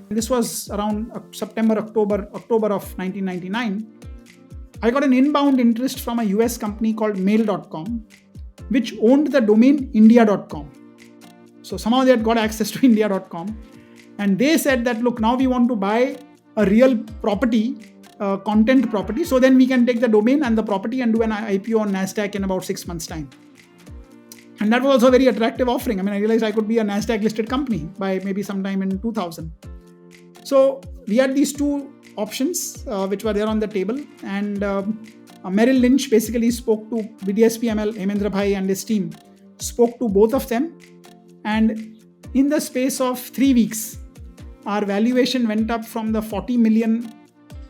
This was around October of 1999. I got an inbound interest from a US company called Mail.com, which owned the domain India.com. So somehow they had got access to India.com. And they said that, look, now we want to buy a real property, content property. So then we can take the domain and the property and do an IPO on NASDAQ in about 6 months' time. And that was also a very attractive offering. I mean, I realized I could be a NASDAQ listed company by maybe sometime in 2000. So we had these two options which were there on the table. And Merrill Lynch basically spoke to BDSP Hemendra Bhai and his team, spoke to both of them. And in the space of 3 weeks, our valuation went up from the 40 million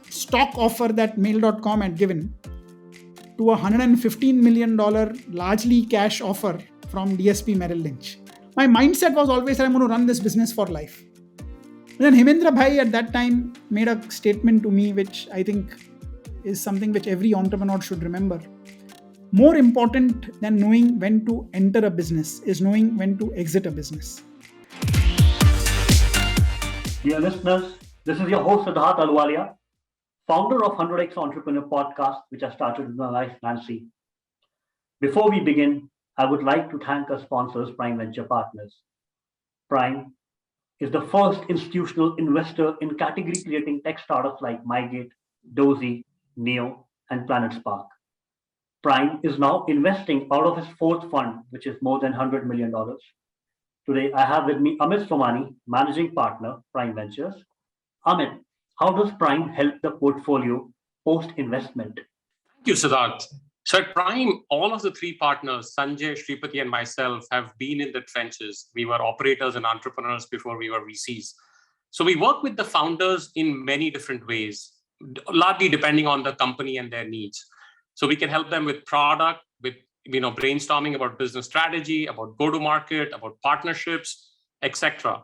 stock offer that Mail.com had given to a $115 million largely cash offer from DSP Merrill Lynch. My mindset was always that I'm going to run this business for life. And then Hemendra Bhai at that time made a statement to me, which I think is something which every entrepreneur should remember. More important than knowing when to enter a business is knowing when to exit a business. Dear listeners, this is your host Siddharth Ahluwalia, founder of 100x Entrepreneur Podcast, which I started with my wife Nancy. Before we begin, I would like to thank our sponsors, Prime Venture Partners. Prime is the first institutional investor in category-creating tech startups like MyGate, Dozy, Neo, and Planet Spark. Prime is now investing out of his fourth fund, which is more than $100 million. Today, I have with me Amit Somani, Managing Partner, Prime Ventures. Amit, how does Prime help the portfolio post-investment? Thank you, Siddharth. So at Prime, all of the three partners, Sanjay, Shripati, and myself, have been in the trenches. We were operators and entrepreneurs before we were VCs. So we work with the founders in many different ways, largely depending on the company and their needs. So we can help them with product, with brainstorming about business strategy, about go-to-market, about partnerships, etc.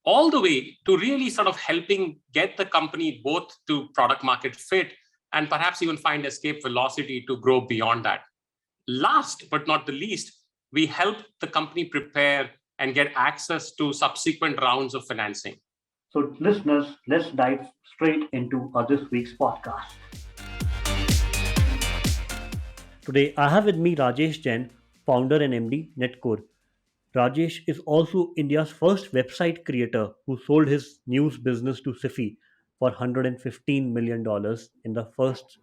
All the way to really sort of helping get the company both to product market fit and perhaps even find escape velocity to grow beyond that. Last but not the least, we help the company prepare and get access to subsequent rounds of financing. So listeners, let's dive straight into this week's podcast. Today, I have with me Rajesh Jain, founder and MD, Netcore. Rajesh is also India's first website creator who sold his news business to Sifi for $115 million in the first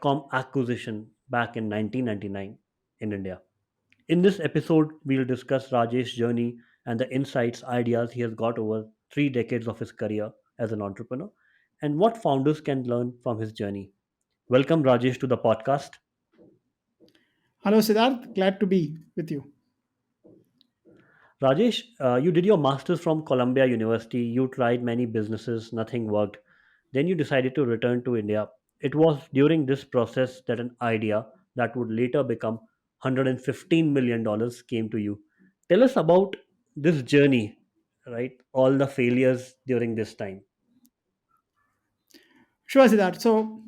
.com acquisition back in 1999 in India. In this episode, we'll discuss Rajesh's journey and the insights, ideas he has got over 3 decades of his career as an entrepreneur and what founders can learn from his journey. Welcome, Rajesh, to the podcast. Hello, Siddharth. Glad to be with you. Rajesh, you did your master's from Columbia University. You tried many businesses, nothing worked. Then you decided to return to India. It was during this process that an idea that would later become $115 million came to you. Tell us about this journey, right? All the failures during this time. Sure, Siddharth. So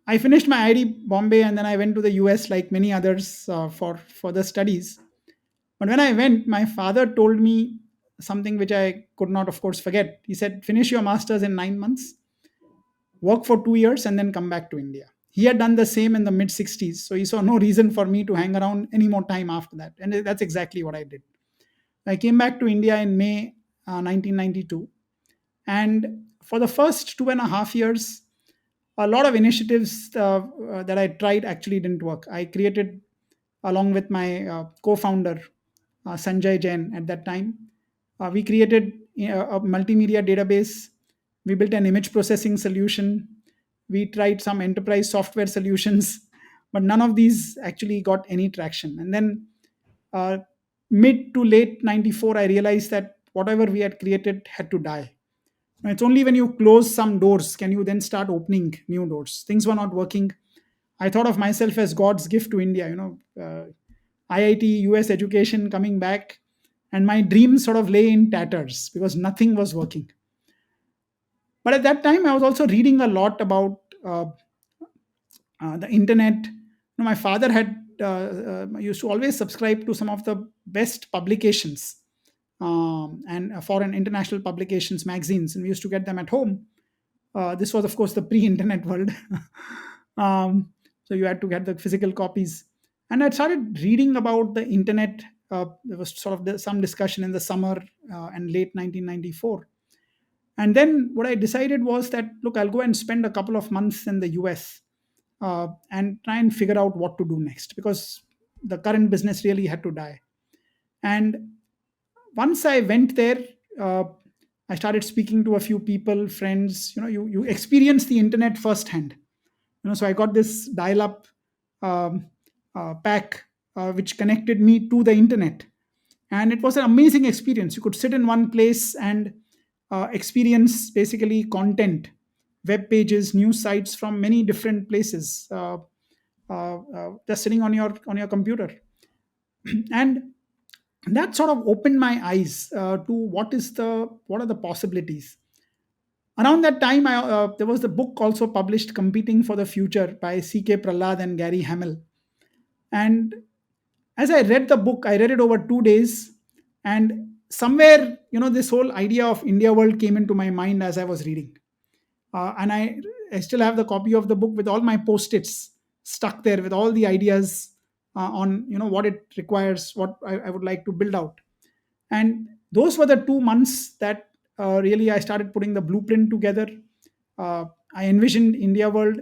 I finished my ID Bombay and then I went to the US like many others for further studies. But when I went, my father told me something which I could not, of course, forget. He said, finish your master's in 9 months, work for 2 years, and then come back to India. He had done the same in the mid 60s. So he saw no reason for me to hang around any more time after that. And that's exactly what I did. I came back to India in May 1992. And for the first 2.5 years, a lot of initiatives that I tried actually didn't work. I created, along with my co-founder, Sanjay Jain at that time, we created a multimedia database. We built an image processing solution. We tried some enterprise software solutions, but none of these actually got any traction. And then uh, mid to late 94, I realized that whatever we had created had to die. It's only when you close some doors can you then start opening new doors. Things were not working. I thought of myself as God's gift to India, IIT, US education coming back, and my dreams sort of lay in tatters because nothing was working. But at that time, I was also reading a lot about the internet. My father had used to always subscribe to some of the best publications, and foreign international publications, magazines, and we used to get them at home. This was, of course, the pre-internet world. So you had to get the physical copies. And I started reading about the internet. There was sort of some discussion in the summer and late 1994. And then what I decided was that, look, I'll go and spend a couple of months in the US and try and figure out what to do next, because the current business really had to die. And once I went there, uh, I started speaking to a few people, friends. You experience the internet firsthand. So I got this dial-up um, pack which connected me to the internet, and it was an amazing experience. You could sit in one place and experience basically content, web pages, news sites from many different places, just sitting on your computer. And that sort of opened my eyes to what are the possibilities. Around that time, there was the book also published, Competing for the Future, by C.K. Prahlad and Gary Hamel. And as I read the book, I read it over 2 days, and somewhere, this whole idea of India World came into my mind as I was reading. And I still have the copy of the book with all my post-its stuck there with all the ideas on what it requires, what I would like to build out. And those were the 2 months that really I started putting the blueprint together. I envisioned India World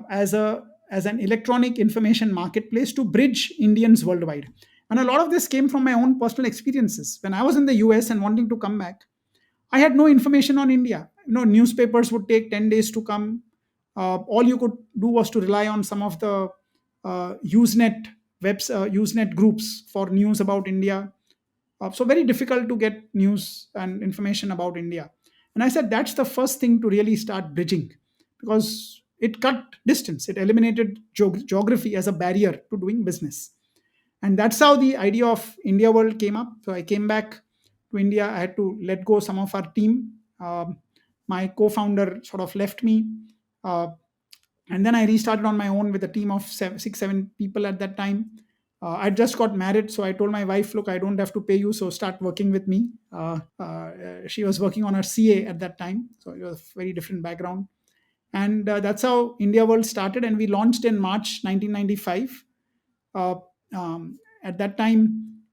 as an electronic information marketplace to bridge Indians worldwide. And a lot of this came from my own personal experiences. When I was in the US and wanting to come back, I had no information on India. Newspapers would take 10 days to come. All you could do was to rely on some of the Usenet groups for news about India. So very difficult to get news and information about India. And I said that's the first thing to really start bridging, because it cut distance. It eliminated geography as a barrier to doing business. And that's how the idea of India World came up. So I came back to India. I had to let go some of our team. My co-founder sort of left me. Uh, and then I restarted on my own with a team of 6, 7 people at that time. I just got married, so I told my wife, "Look, I don't have to pay you, so start working with me." She was working on her CA at that time, so it was a very different background. And that's how India World started, and we launched in March 1995. Uh, at that time,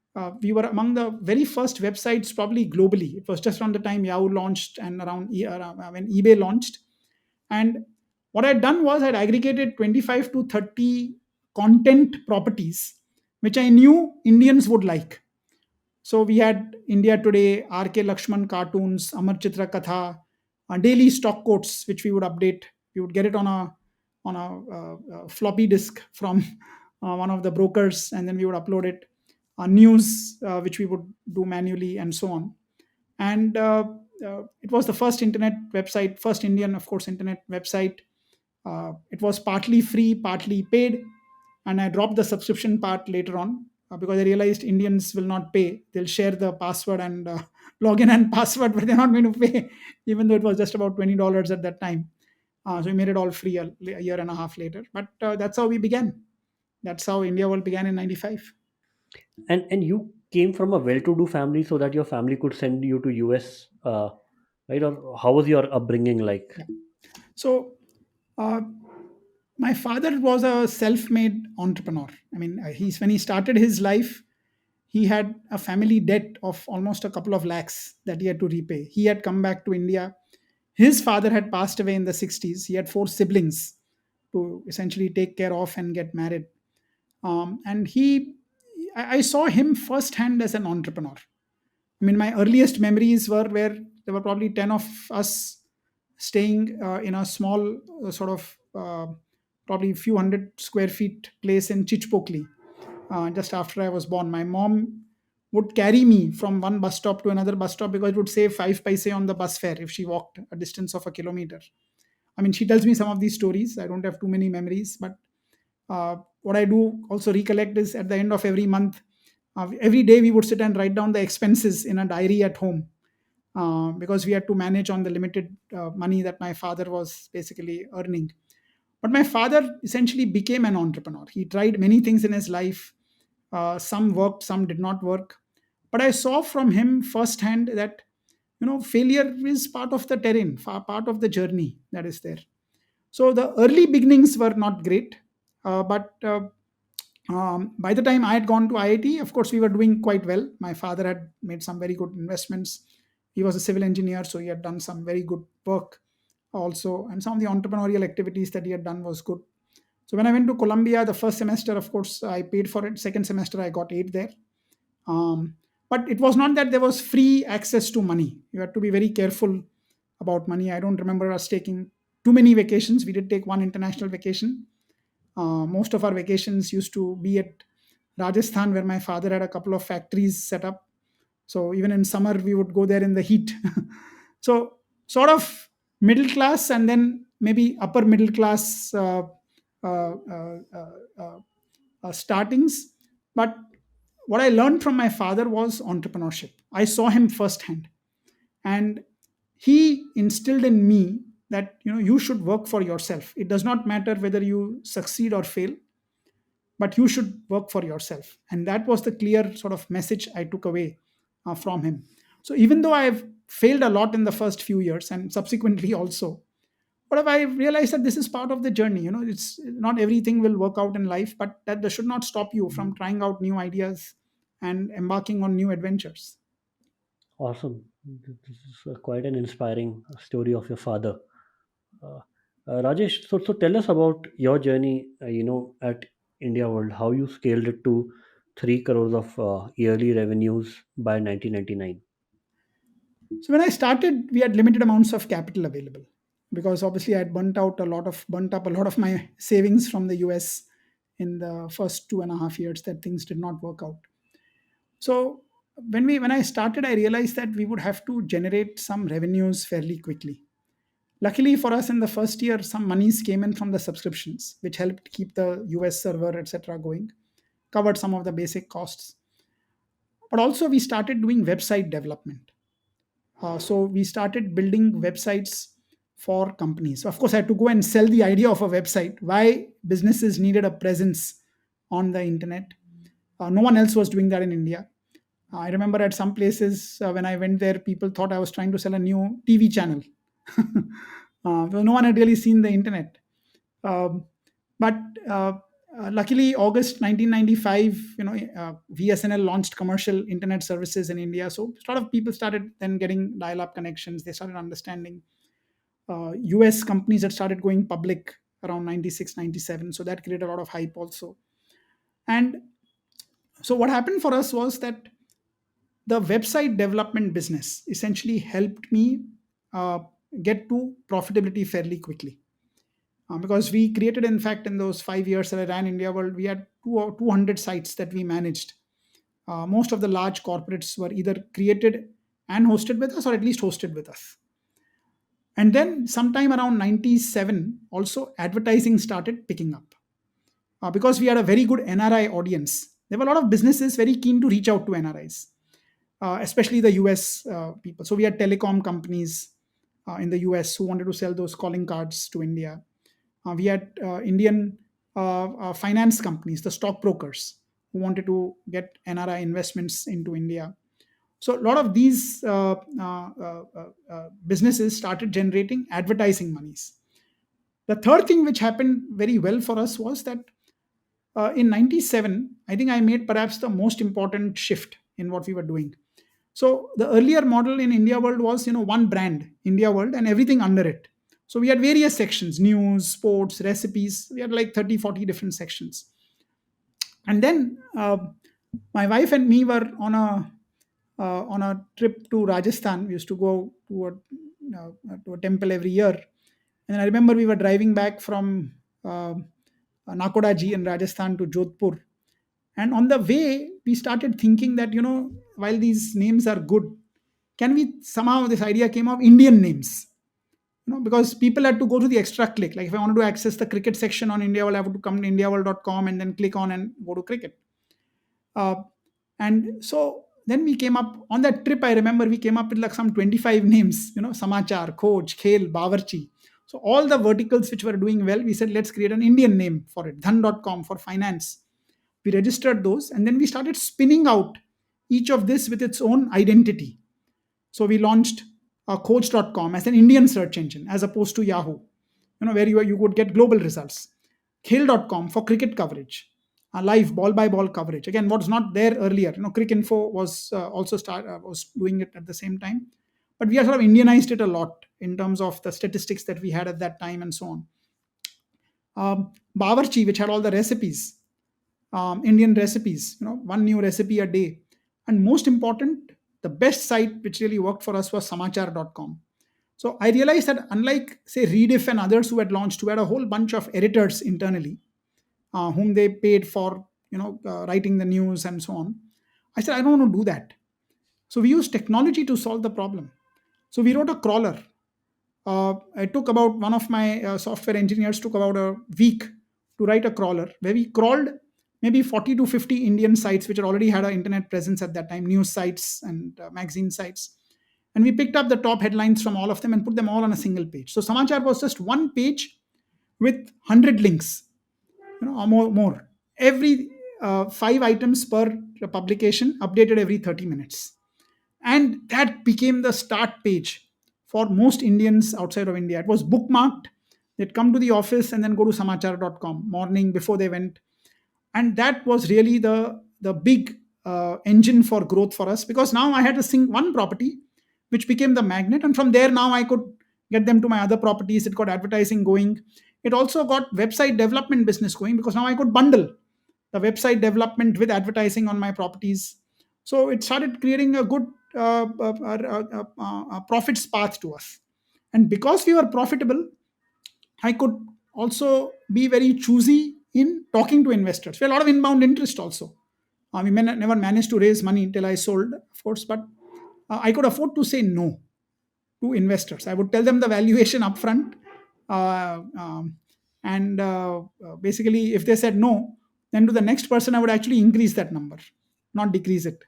we were among the very first websites, probably globally. It was just around the time Yahoo launched and around when eBay launched. And what I'd done was I'd aggregated 25 to 30 content properties which I knew Indians would like. So we had India Today, RK Lakshman cartoons, Amar Chitra Katha, daily stock quotes which we would update. We would get it on a floppy disk from one of the brokers, and then we would upload it. News which we would do manually, and so on. And it was the first internet website, first Indian, of course, internet website. It was partly free, partly paid, and I dropped the subscription part later on because I realized Indians will not pay. They'll share the password and login and password, but they're not going to pay, even though it was just about $20 at that time. So we made it all free a year and a half later. But that's how we began. That's how India World began in 95. And you came from a well-to-do family so that your family could send you to US, right? Or how was your upbringing like? Yeah. So uh, my father was a self-made entrepreneur. I mean, when he started his life, he had a family debt of almost a couple of lakhs that he had to repay. He had come back to India. His father had passed away in the 60s. He had 4 siblings to essentially take care of and get married. And I saw him firsthand as an entrepreneur. I mean, my earliest memories were where there were probably 10 of us staying in a small probably few hundred square feet place in Chichpokli. Just after I was born, my mom would carry me from one bus stop to another bus stop because it would save 5 paise on the bus fare if she walked a distance of a kilometer. I mean, she tells me some of these stories. I don't have too many memories, but what I do also recollect is at the end of every month, every day we would sit and write down the expenses in a diary at home, because we had to manage on the limited money that my father was basically earning. But my father essentially became an entrepreneur. He tried many things in his life. Some worked, some did not work. But I saw from him firsthand that failure is part of the terrain, part of the journey that is there. So the early beginnings were not great, but by the time I had gone to IIT, of course, we were doing quite well. My father had made some very good investments. He was a civil engineer, so he had done some very good work also, and some of the entrepreneurial activities that he had done was good. So when I went to Columbia, the first semester, of course, I paid for it. Second semester, I got aid there. Um, but it was not that there was free access to money. You had to be very careful about money. I don't remember us taking too many vacations. We did take one international vacation. Most of our vacations used to be at Rajasthan, where my father had a couple of factories set up. So even in summer, we would go there in the heat. So sort of middle class, and then maybe upper middle class uh, uh, uh, startings. But what I learned from my father was entrepreneurship. I saw him firsthand, and he instilled in me that you should work for yourself. It does not matter whether you succeed or fail, but you should work for yourself. And that was the clear sort of message I took away from him. So even though I've failed a lot in the first few years and subsequently also, but I realized that this is part of the journey. It's not everything will work out in life, but that should not stop you from trying out new ideas and embarking on new adventures. Awesome. This is quite an inspiring story of your father. Uh, Rajesh, so tell us about your journey, at India World, how you scaled it to 3 crores of yearly revenues by 1999. So when I started, we had limited amounts of capital available because obviously I had burnt up a lot of my savings from the US in the first 2.5 years that things did not work out. So when I started, I realized that we would have to generate some revenues fairly quickly. Luckily for us, in the first year, some monies came in from the subscriptions, which helped keep the US server, etc., going, covered some of the basic costs. But also, we started doing website development. So we started building websites for companies. So of course, I had to go and sell the idea of a website, why businesses needed a presence on the internet. No one else was doing that in India. I remember at some places when I went there, people thought I was trying to sell a new TV channel. Because no one had really seen the internet. Um, but luckily, August 1995, VSNL launched commercial internet services in India. So a lot of people started then getting dial-up connections. They started understanding. US companies had started going public around 96, 97. So that created a lot of hype also. And so what happened for us was that the website development business essentially helped me uh, get to profitability fairly quickly. Because we created, in fact, in those 5 years that I ran India World, we had 200 sites that we managed. Most of the large corporates were either created and hosted with us, or at least hosted with us. And then sometime around 97, also advertising started picking up. Because we had a very good NRI audience. There were a lot of businesses very keen to reach out to NRIs, especially the US people. So we had telecom companies in the US who wanted to sell those calling cards to India. We had Indian finance companies, the stockbrokers, who wanted to get NRI investments into India. So a lot of these businesses started generating advertising monies. The third thing which happened very well for us was that in 97, I think I made perhaps the most important shift in what we were doing. So the earlier model in India World was, one brand, India World, and everything under it. So we had various sections: news, sports, recipes. We had like 30, 40 different sections. And then my wife and me were on a trip to Rajasthan. We used to go to a temple every year. And I remember we were driving back from Nakoda Ji in Rajasthan to Jodhpur. And on the way, we started thinking that, while these names are good, can we somehow, this idea came of Indian names, because people had to go to the extra click. Like if I wanted to access the cricket section on India World, I have to come to indiaworld.com and then click on and go to cricket. Uh, and so then we came up on that trip. I remember we came up with like some 25 names, Samachar, Coach, Khel, Bawarchi. So all the verticals which were doing well, we said let's create an Indian name for it, dhan.com for finance. We registered those, and then we started spinning out each of this with its own identity. So we launched coach.com as an Indian search engine as opposed to Yahoo, where you would get global results. Khel.com for cricket coverage, live ball by ball coverage. Again, what's not there earlier. Cricinfo was was doing it at the same time, but we have sort of Indianized it a lot in terms of the statistics that we had at that time and so on. Bawarchi, which had all the recipes, Indian recipes, one new recipe a day. And most important, the best site which really worked for us was samachar.com. So I realized that unlike, say, Rediff and others who had launched, who had a whole bunch of editors internally, whom they paid for, writing the news and so on, I said, I don't want to do that. So we used technology to solve the problem. So we wrote a crawler. It took about, one of my software engineers took about a week to write a crawler where we crawled maybe 40 to 50 Indian sites which had already had an internet presence at that time, news sites and magazine sites. And we picked up the top headlines from all of them and put them all on a single page. So Samachar was just one page with 100 links, or more. Every 5 items per publication, updated every 30 minutes. And that became the start page for most Indians outside of India. It was bookmarked. They'd come to the office and then go to samachar.com morning before they went. And that was really the big engine for growth for us, because now I had to sing one property which became the magnet, and from there now I could get them to my other properties. It got advertising going. It also got website development business going, because now I could bundle the website development with advertising on my properties. So it started creating a good profits path to us. And because we were profitable, I could also be very choosy in talking to investors. We had a lot of inbound interest also. We never managed to raise money until I sold, of course, but I could afford to say no to investors. I would tell them the valuation upfront, and basically, if they said no, then to the next person, I would actually increase that number, not decrease it.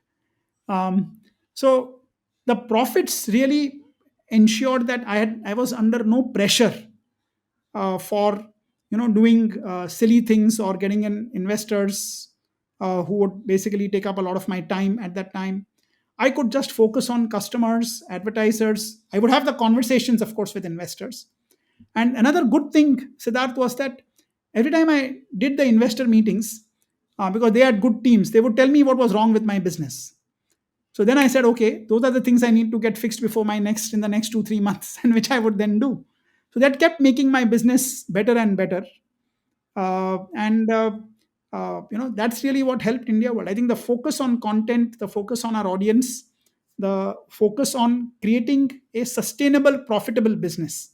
So the profits really ensured that I was under no pressure for doing silly things or getting in investors who would basically take up a lot of my time at that time. I could just focus on customers, advertisers. I would have the conversations, of course, with investors. And another good thing, Siddharth, was that every time I did the investor meetings, because they had good teams, they would tell me what was wrong with my business. So then I said, okay, those are the things I need to get fixed before in the next 2-3 months, and which I would then do. So that kept making my business better and better. And that's really what helped IndiaWorld. I think the focus on content, the focus on our audience, the focus on creating a sustainable, profitable business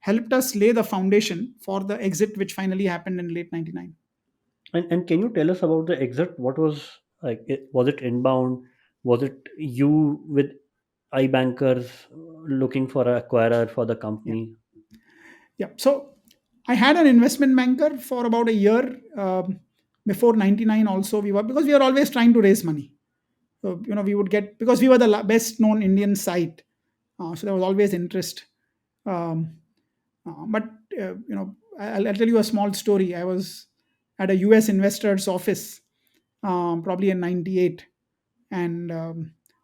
helped us lay the foundation for the exit, which finally happened in late 99. And can you tell us about the exit? What was like? Was it inbound? Was it you with iBankers looking for an acquirer for the Yeah. company? Yeah. So I had an investment banker for about a year before 99 also. Because we were always trying to raise money. So, we would get, because we were the best known Indian site. So there was always interest. Um, but, I'll tell you a small story. I was at a US investor's office probably in 98. And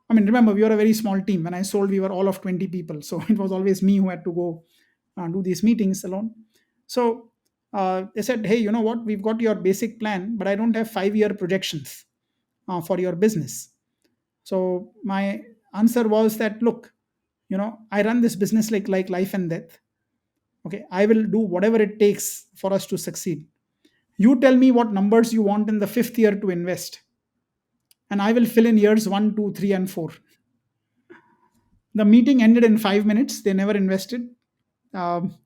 remember, we were a very small team. When I sold, we were all of 20 people. So it was always me who had to go do these meetings alone. So they said, hey, you know what? We've got your basic plan, but I don't have 5-year projections for your business. So my answer was that, look, I run this business like life and death. Okay, I will do whatever it takes for us to succeed. You tell me what numbers you want in the 5th year to invest, and I will fill in years 1, 2, 3, and 4. The meeting ended in 5 minutes. They never invested. Um,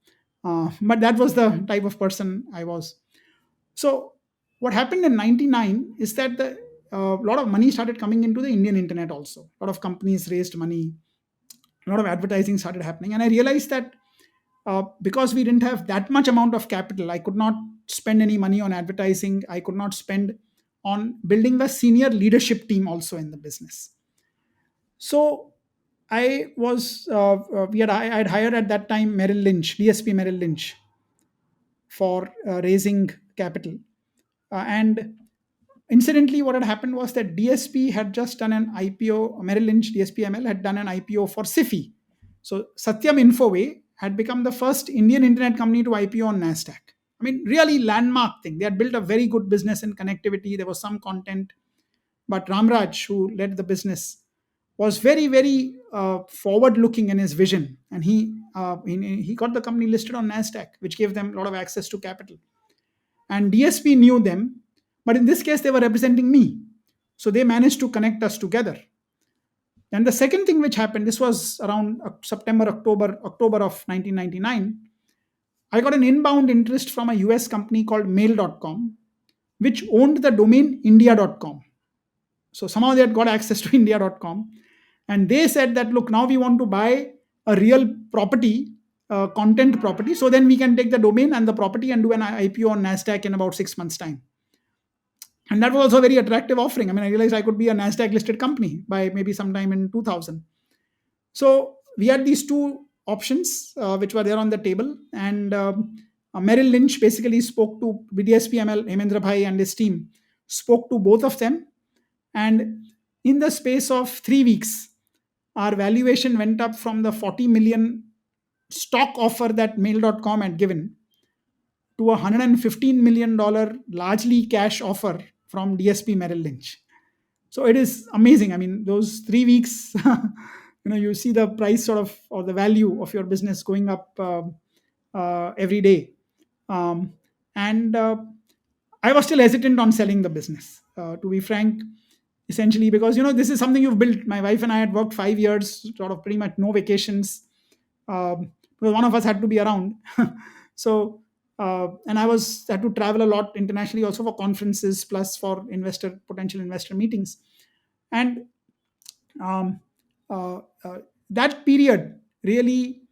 but that was the type of person I was. So what happened in 99 is that a lot of money started coming into the Indian internet also. A lot of companies raised money. A lot of advertising started happening. And I realized that because we didn't have that much amount of capital, I could not spend any money on advertising. I could not spend on building the senior leadership team also in the business. So I was I had hired at that time Merrill Lynch, DSP Merrill Lynch, for raising capital. And incidentally, what had happened was that DSP had just done an IPO. Merrill Lynch DSPML had done an IPO for SIFI. So Satyam Infoway had become the first Indian internet company to IPO on Nasdaq. I mean, really landmark thing. They had built a very good business in connectivity. There was some content, but Ramraj, who led the business, was very, very forward looking in his vision, and he got the company listed on Nasdaq, which gave them a lot of access to capital. And DSP knew them, but in this case, they were representing me, so they managed to connect us together. And the second thing which happened, this was around September, October of 1999. I got an inbound interest from a US company called Mail.com, which owned the domain India.com. So somehow they had got access to India.com. And they said that, look, now we want to buy a real property, content property. So then we can take the domain and the property and do an IPO on NASDAQ in about 6 months' time. And that was also a very attractive offering. I mean, I realized I could be a NASDAQ listed company by maybe sometime in 2000. So we had these two options which were there on the table. And Merrill Lynch basically spoke to BDSPML, Hemendra Bhai and his team, spoke to both of them. And in the space of 3 weeks, our valuation went up from the 40 million stock offer that Mail.com had given to a $115 million largely cash offer from DSP Merrill Lynch. So it is amazing. I mean, those 3 weeks, you see the price sort of, or the value of your business going up every day. And I was still hesitant on selling the business, to be frank, essentially because this is something you've built. My wife and I had worked 5 years, sort of pretty much no vacations, because one of us had to be around. So and I was had to travel a lot internationally also for conferences plus for potential investor meetings. And um, uh, uh, that period really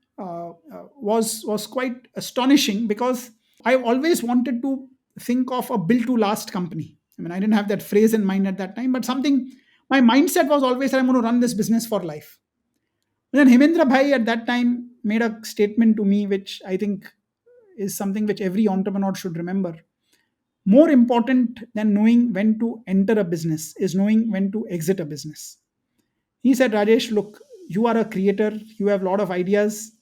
was quite astonishing because I always wanted to think of a build to last company. I mean, I didn't have that phrase in mind at that time, but something, my mindset was always that I'm going to run this business for life. And then Hemendra Bhai at that time made a statement to me, which I think is something which every entrepreneur should remember. More important than knowing when to enter a business is knowing when to exit a business. He said, Rajesh, look, you are a creator, you have a lot of ideas.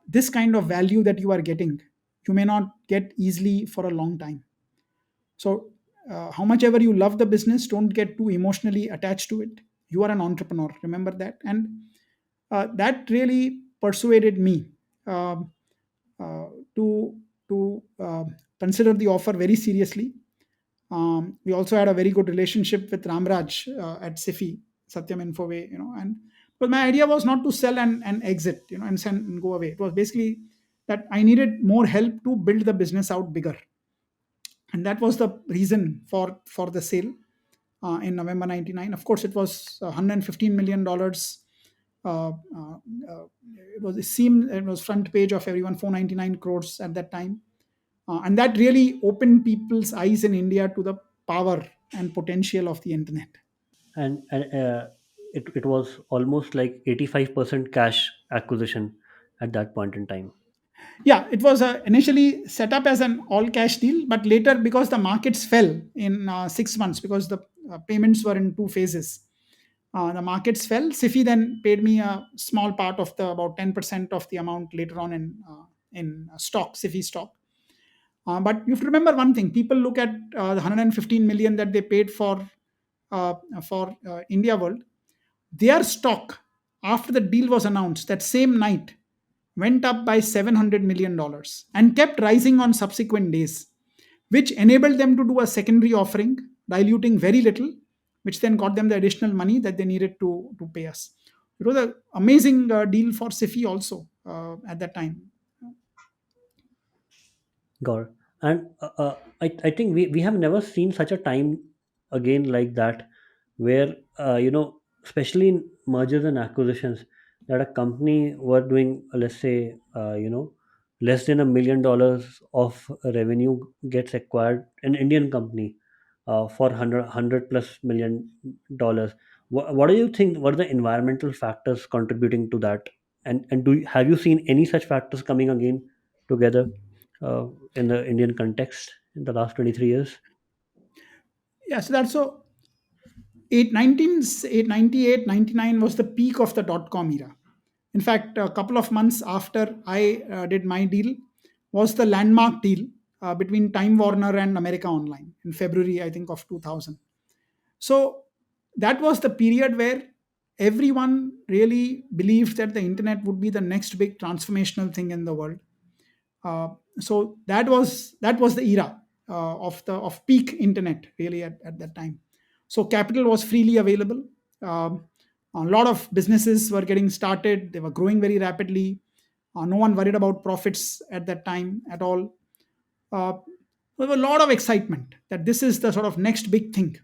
This kind of value that you are getting, you may not get easily for a long time. So, how much ever you love the business, don't get too emotionally attached to it. You are an entrepreneur, remember that. And that really persuaded me um, uh, to consider the offer very seriously. We also had a very good relationship with Ramraj at SIFI, Satyam Infoway, and but my idea was not to sell and exit, and send and go away. It was basically that I needed more help to build the business out bigger, and that was the reason for the sale in November '99. Of course, it was $115 million. Uh, uh, it was front page of everyone, 499 crores at that time. And that really opened people's eyes in India to the power and potential of the internet. And it was almost like 85% cash acquisition at that point in time. Yeah, it was initially set up as an all cash deal, but later, because the markets fell in 6 months, because the payments were in two phases, the markets fell. SIFI then paid me a small part of the about 10% of the amount later on in stock, SIFI stock. But you have to remember one thing: people look at the 115 million that they paid for IndiaWorld. Their stock, after the deal was announced that same night, went up by $700 million and kept rising on subsequent days, which enabled them to do a secondary offering, diluting very little, which then got them the additional money that they needed to pay us. It was an amazing deal for SIFI also at that time. Got it. And I think we have never seen such a time again like that, where especially in mergers and acquisitions, that a company were doing, let's say, less than $1 million of revenue gets acquired, an Indian company, for 100 plus $100 million. What do you think? What are the environmental factors contributing to that? And have you seen any such factors coming again together uh, in the Indian context in the last 23 years? Yeah, so that's so 1998, 99 was the peak of the dot com era. In fact, a couple of months after I did my deal was the landmark deal between Time Warner and America Online in February, I think, of 2000. So that was the period where everyone really believed that the internet would be the next big transformational thing in the world. Uh, so that was the era of peak internet really at that time. So capital was freely available. Um, a lot of businesses were getting started. They were growing very rapidly. No one worried about profits at that time at all. Uh, there was a lot of excitement that this is the sort of next big thing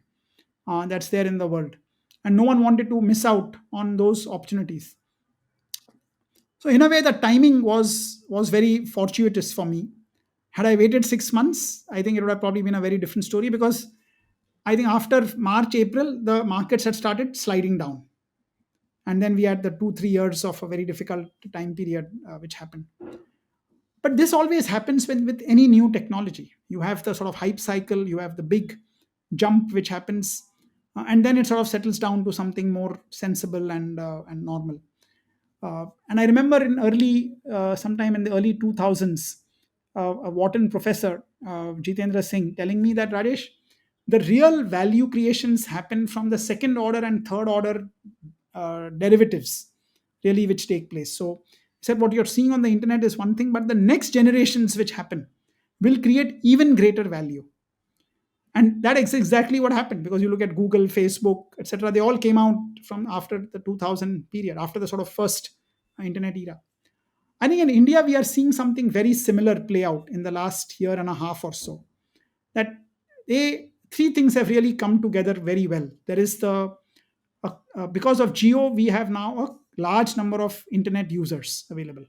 that's there in the world, and no one wanted to miss out on those opportunities. So in a way, the timing was very fortuitous for me. Had I waited 6 months, I think it would have probably been a very different story, because I think after March, April, the markets had started sliding down. And then we had the 2, 3 years of a very difficult time period which happened. But this always happens with any new technology. You have the sort of hype cycle, you have the big jump which happens, and then it sort of settles down to something more sensible and normal. And I remember sometime in the early 2000s, a Wharton professor, Jitendra Singh, telling me that, Rajesh, the real value creations happen from the second order and third order derivatives, really, which take place. So he said, what you're seeing on the internet is one thing, but the next generations which happen will create even greater value. And that is exactly what happened, because you look at Google, Facebook, etc. They all came out from after the 2000 period, after the sort of first internet era. I think in India, we are seeing something very similar play out in the last year and a half or so. That three things have really come together very well. There is because of Geo, we have now a large number of internet users available.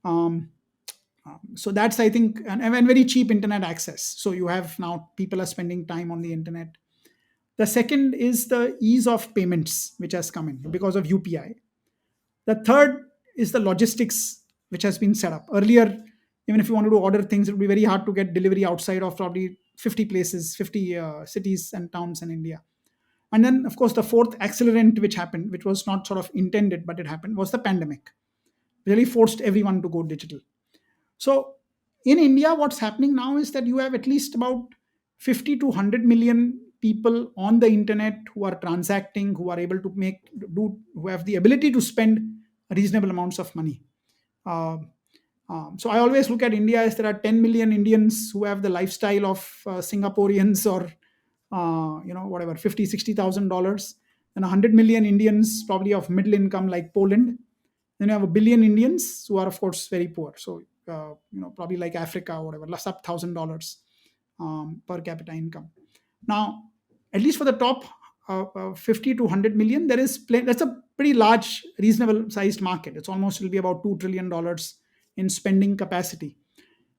Um, so that's, I think, and very cheap internet access. So you have now people are spending time on the internet. The second is the ease of payments, which has come in because of UPI. The third is the logistics which has been set up. Earlier, even if you wanted to order things, it would be very hard to get delivery outside of probably 50 places, 50 cities and towns in India. And then, of course, the fourth accelerant which happened, which was not sort of intended, but it happened, was the pandemic. Really forced everyone to go digital. So in India, what's happening now is that you have at least about 50 to 100 million people on the internet who are transacting, who are able to who have the ability to spend reasonable amounts of money. Uh, so I always look at India as there are 10 million Indians who have the lifestyle of Singaporeans, or whatever, 50, $60,000, and 100 million Indians probably of middle income like Poland. Then you have a billion Indians who are, of course, very poor. So probably like Africa or whatever, less up $1,000 per capita income. Now, at least for the top 50 to 100 million, that's a pretty large, reasonable sized market. It'll be about $2 trillion in spending capacity.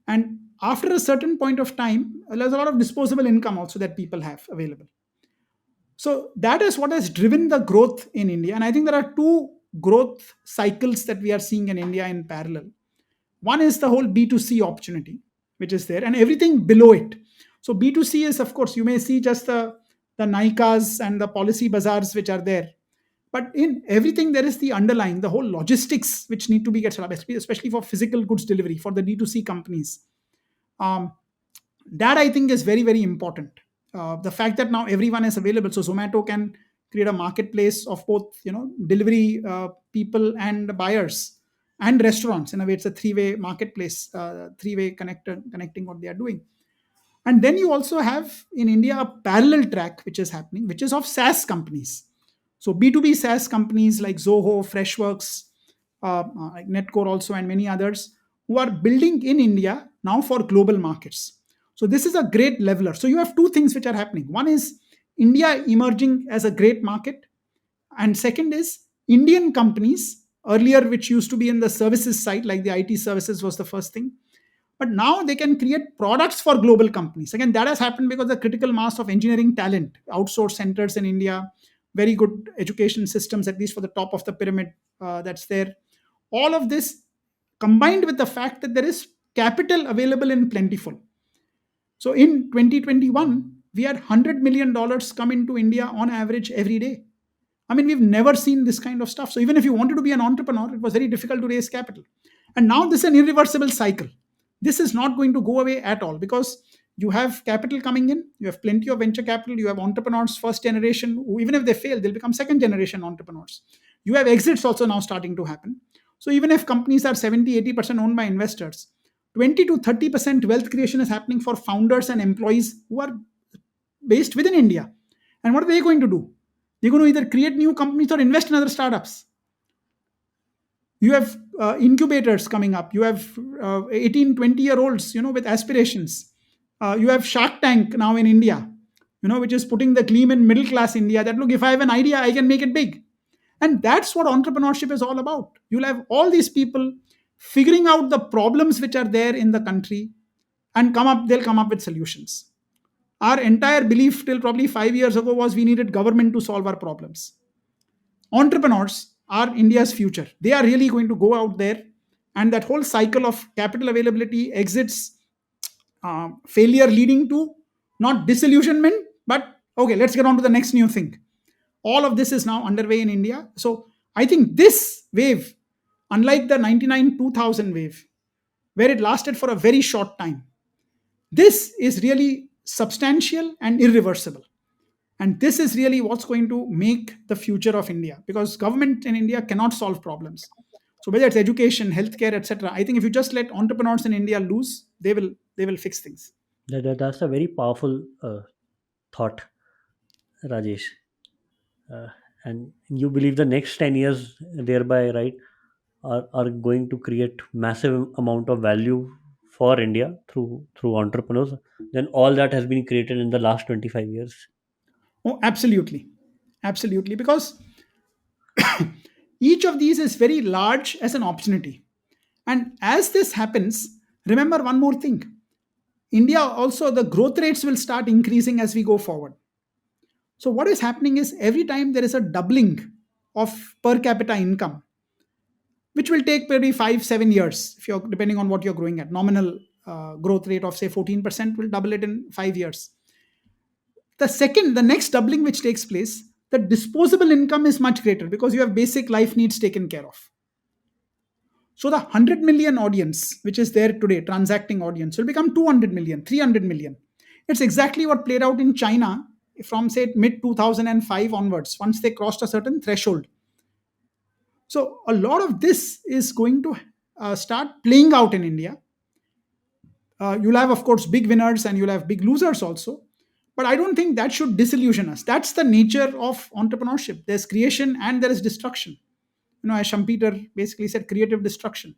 And after a certain point of time, there's a lot of disposable income also that people have available. So that is what has driven the growth in India. And I think there are two growth cycles that we are seeing in India in parallel. One is the whole B2C opportunity, which is there, and everything below it. So B2C is, of course, you may see just the Nikas and the policy bazaars which are there. But in everything, there is the underlying, the whole logistics which need to be get set up, especially for physical goods delivery for the D2C companies. That I think is very, very important. The fact that now everyone is available, so Zomato can create a marketplace of both, delivery people and buyers and restaurants. In a way, it's a three-way marketplace, three-way connecting what they are doing. And then you also have in India a parallel track which is happening, which is of SaaS companies. So B2B SaaS companies like Zoho, Freshworks, like Netcore also, and many others, who are building in India now for global markets. So this is a great leveler. So you have two things which are happening. One is India emerging as a great market, and second is Indian companies, earlier which used to be in the services side, like the IT services was the first thing, But now they can create products for global companies. Again, that has happened because the critical mass of engineering talent, outsource centers in India, very good education systems, at least for the top of the pyramid, that's there. All of this combined with the fact that there is capital available in plentiful. So in 2021, we had $100 million come into India on average every day. I mean, we've never seen this kind of stuff. So even if you wanted to be an entrepreneur, it was very difficult to raise capital. And now this is an irreversible cycle. This is not going to go away at all because you have capital coming in, you have plenty of venture capital, you have entrepreneurs, first generation, who even if they fail, they'll become second generation entrepreneurs. You have exits also now starting to happen. So even if companies are 70-80% owned by investors, 20 to 30% wealth creation is happening for founders and employees who are based within India. And what are they going to do? They're going to either create new companies or invest in other startups. You have incubators coming up. You have 18, 20-year olds, with aspirations. You have Shark Tank now in India, which is putting the gleam in middle class India that, look, if I have an idea, I can make it big. And that's what entrepreneurship is all about. You'll have all these people figuring out the problems which are there in the country and they'll come up with solutions. Our entire belief till probably 5 years ago was we needed government to solve our problems. Entrepreneurs are India's future. They are really going to go out there, and that whole cycle of capital availability, exits, failure leading to not disillusionment, but okay, let's get on to the next new thing. All of this is now underway in India. So I think this wave, unlike the 99 2000 wave, where it lasted for a very short time, this is really substantial and irreversible. And this is really what's going to make the future of India, because government in India cannot solve problems. So whether it's education, healthcare, etc., I think if you just let entrepreneurs in India loose, they will fix things. That's a very powerful thought, Rajesh. Uh, and you believe the next 10 years, thereby, right, are going to create massive amount of value for India through entrepreneurs. Then all that has been created in the last 25 years. Oh, absolutely. Absolutely. Because each of these is very large as an opportunity. And as this happens, remember one more thing. India also, the growth rates will start increasing as we go forward. So what is happening is every time there is a doubling of per capita income, which will take maybe 5-7 years, if you're depending on what you're growing at. Nominal growth rate of say 14% will double it in 5 years. The next doubling which takes place, the disposable income is much greater because you have basic life needs taken care of. So the 100 million audience, which is there today, transacting audience, will become 200 million, 300 million. It's exactly what played out in China from say mid 2005 onwards, once they crossed a certain threshold. So a lot of this is going to start playing out in India. You'll have, of course, big winners and you'll have big losers also. But I don't think that should disillusion us. That's the nature of entrepreneurship. There's creation and there is destruction. As Schumpeter basically said, creative destruction.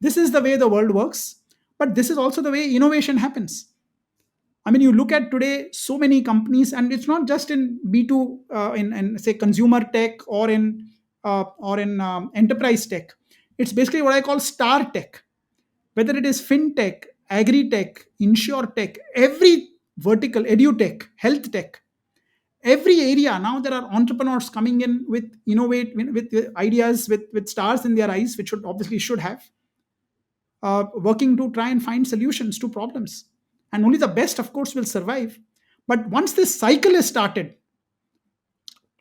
This is the way the world works, but this is also the way innovation happens. I mean, you look at today, so many companies, and it's not just in B2, in say consumer tech or in enterprise tech. It's basically what I call star tech. Whether it is fintech, agri-tech, insure-tech, every vertical, edu-tech, health tech, every area now there are entrepreneurs coming in with innovate with ideas with stars in their eyes, which should have working to try and find solutions to problems. And only the best, of course, will survive. But once this cycle is started,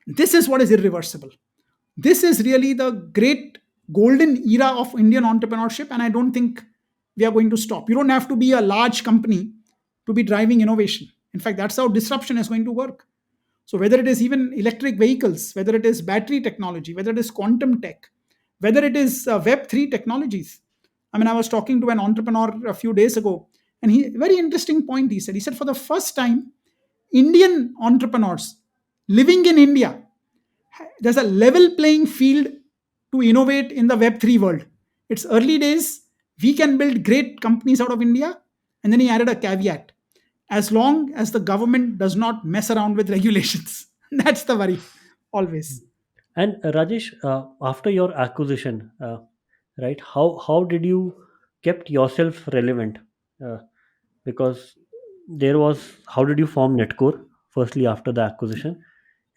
this is what is irreversible. This is really the great golden era of Indian entrepreneurship, and I don't think we are going to stop. You don't have to be a large company to be driving innovation. In fact, that's how disruption is going to work. So whether it is even electric vehicles, whether it is battery technology, whether it is quantum tech, whether it is Web3 technologies. I mean, I was talking to an entrepreneur a few days ago, and very interesting point he said for the first time, Indian entrepreneurs living in India, there's a level playing field to innovate in the Web3 world. It's early days. We can build great companies out of India. And then he added a caveat, as long as the government does not mess around with regulations. That's the worry, always. And Rajesh, after your acquisition, right? How did you kept yourself relevant? Uh, because there was, how did you form Netcore? Firstly, after the acquisition,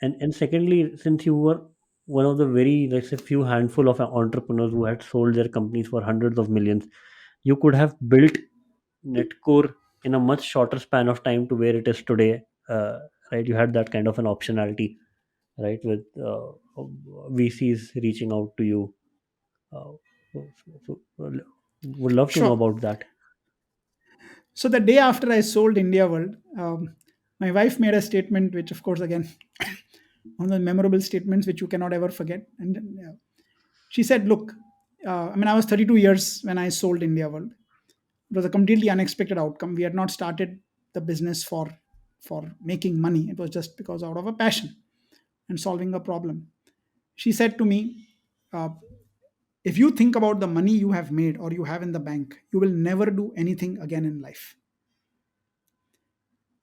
and secondly, since you were one of the very, let's say, few handful of entrepreneurs who had sold their companies for hundreds of millions, you could have built Netcore in a much shorter span of time to where it is today. Right, you had that kind of an optionality, right, with VCs reaching out to you. Would love to know Sure. about that. So the day after I sold IndiaWorld, my wife made a statement, which, of course, again, one of the memorable statements which you cannot ever forget. And she said, "Look, I mean, I was 32 years when I sold IndiaWorld. It was a completely unexpected outcome. We had not started the business for making money. It was just because out of a passion and solving a problem." She said to me, uh, "If you think about the money you have made or you have in the bank, you will never do anything again in life.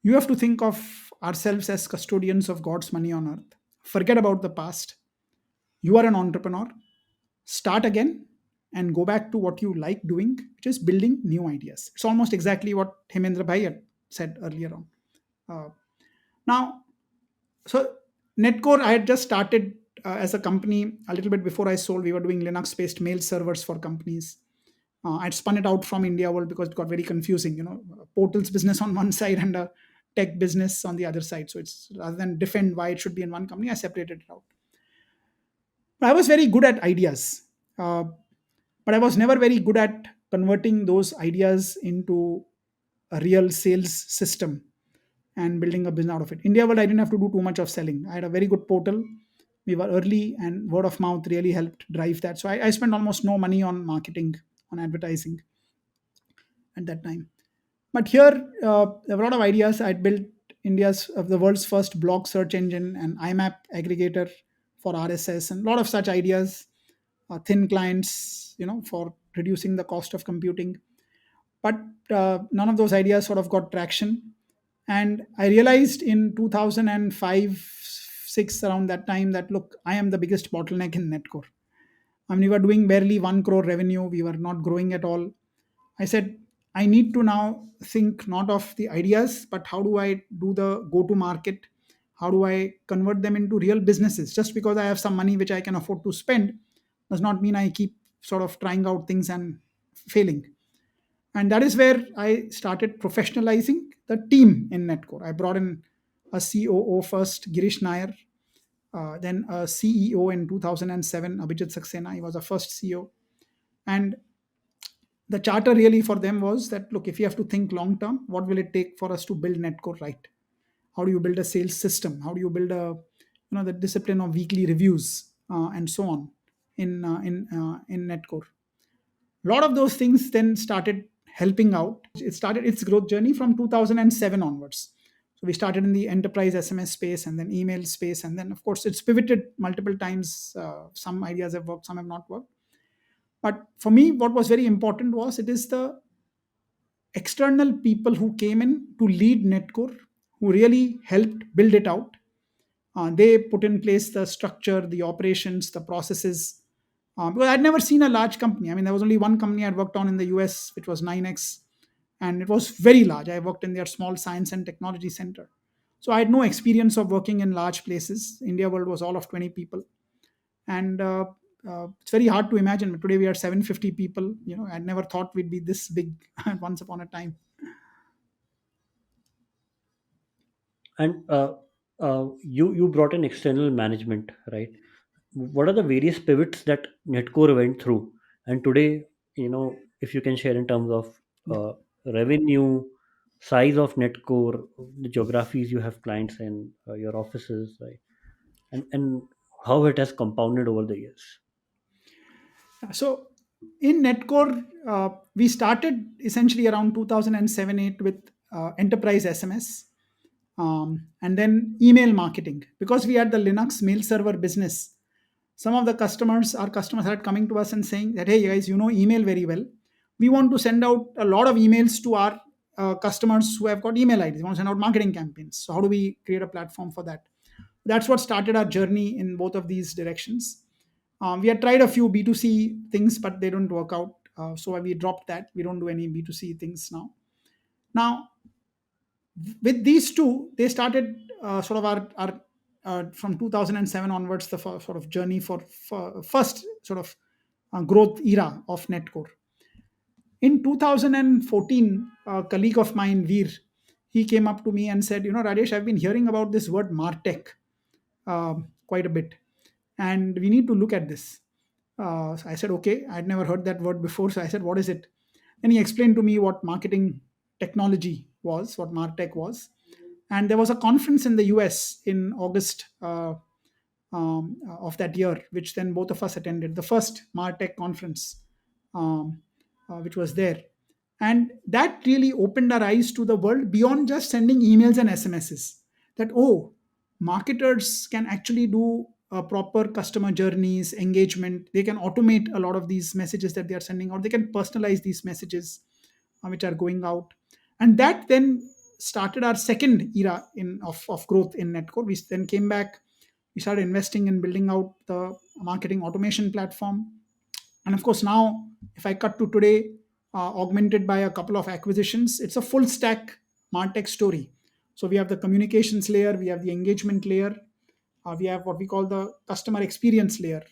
You have to think of ourselves as custodians of God's money on earth. Forget about the past. You are an entrepreneur. Start again and go back to what you like doing, which is building new ideas." It's almost exactly what Hemendra Bhai had said earlier on. Uh, Now, so Netcore, I had just started as a company a little bit before I sold. We were doing Linux based mail servers for companies. I'd spun it out from India World because it got very confusing, portals business on one side and a tech business on the other side. So it's, rather than defend why it should be in one company, I separated it out. I was very good at ideas, uh, but I was never very good at converting those ideas into a real sales system and building a business out of it. India World, I didn't have to do too much of selling. I had a very good portal. We were early, and word of mouth really helped drive that. So I spent almost no money on marketing, on advertising at that time. But here, there were a lot of ideas. I'd built India's of the world's first blog search engine and IMAP aggregator for RSS, and a lot of such ideas. Thin clients, for reducing the cost of computing. But none of those ideas sort of got traction. And I realized in 2005, 6, around that time, that look, I am the biggest bottleneck in Netcore. I mean, we were doing barely 1 crore revenue. We were not growing at all. I said, I need to now think not of the ideas, but how do I do the go to market? How do I convert them into real businesses? Just because I have some money which I can afford to spend does not mean I keep sort of trying out things and failing. And that is where I started professionalizing the team in Netcore. I brought in a COO first, Girish Nair, then a CEO in 2007, Abhijit Saxena. He was the first CEO. And the charter really for them was that, look, if you have to think long term, what will it take for us to build Netcore right? How do you build a sales system? How do you build the discipline of weekly reviews, and so on in Netcore? A lot of those things then started helping out. It started its growth journey from 2007 onwards. So we started in the enterprise SMS space and then email space. And then, of course, it's pivoted multiple times. Some ideas have worked, some have not worked. But for me, what was very important was it is the external people who came in to lead Netcore, who really helped build it out. They put in place the structure, the operations, the processes. Because I'd never seen a large company. I mean, there was only one company I'd worked on in the US, which was 9X, and it was very large. I worked in their small science and technology center. So I had no experience of working in large places. India World was all of 20 people. And it's very hard to imagine. But today we are 750 people. I never thought we'd be this big once upon a time. And you brought in external management, right? What are the various pivots that Netcore went through? And today, if you can share in terms of Yeah. revenue, size of Netcore, the geographies you have clients in, your offices, right? And how it has compounded over the years. So in Netcore, we started essentially around 2007-8 with enterprise SMS, and then email marketing. Because we had the Linux mail server business, some of our customers had coming to us and saying that, hey guys, email very well. We want to send out a lot of emails to our customers who have got email IDs. We want to send out marketing campaigns. So how do we create a platform for that? That's what started our journey in both of these directions. We had tried a few B2C things, but they don't work out. So we dropped that. We don't do any B2C things now. Now, with these two, they started sort of our from 2007 onwards, the sort of journey for first sort of growth era of Netcore. In 2014, a colleague of mine, Veer, he came up to me and said, Rajesh, I've been hearing about this word Martech quite a bit, and we need to look at this. So I said, okay, I'd never heard that word before. So I said, what is it? And he explained to me what marketing technology was, what Martech was. And there was a conference in the US in August of that year, which then both of us attended, the first Martech conference, um, which was there. And that really opened our eyes to the world beyond just sending emails and SMSs. That, oh, marketers can actually do proper customer journeys, engagement. They can automate a lot of these messages that they are sending out. They can personalize these messages which are going out. And that then started our second era of growth in Netcore. We then came back, we started investing in building out the marketing automation platform. And of course, now, if I cut to today, augmented by a couple of acquisitions, it's a full stack Martech story. So we have the communications layer, we have the engagement layer, we have what we call the customer experience layer